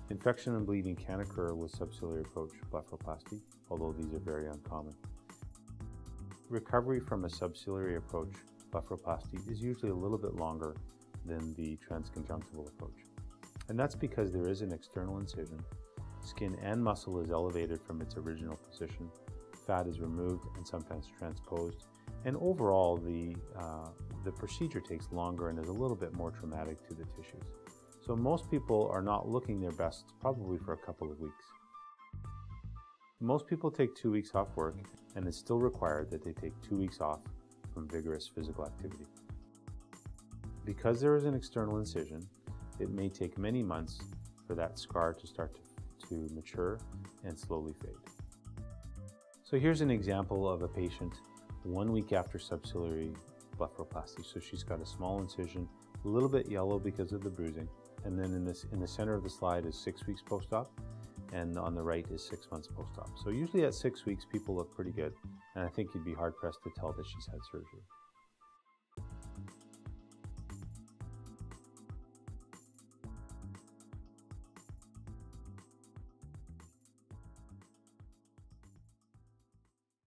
Infection and bleeding can occur with subciliary approach blepharoplasty, although these are very uncommon. Recovery from a subciliary approach blepharoplasty is usually a little bit longer than the transconjunctival approach. And that's because there is an external incision, skin and muscle is elevated from its original position, fat is removed and sometimes transposed, and overall the procedure takes longer and is a little bit more traumatic to the tissues. So most people are not looking their best probably for a couple of weeks. Most people take 2 weeks off work, and it's still required that they take 2 weeks off from vigorous physical activity. Because there is an external incision, it may take many months for that scar to start to mature and slowly fade. So here's an example of a patient 1 week after subciliary blepharoplasty. So she's got a small incision, a little bit yellow because of the bruising, and then in the center of the slide is 6 weeks post-op, and on the right is 6 months post-op. So usually at 6 weeks people look pretty good, and I think you'd be hard-pressed to tell that she's had surgery.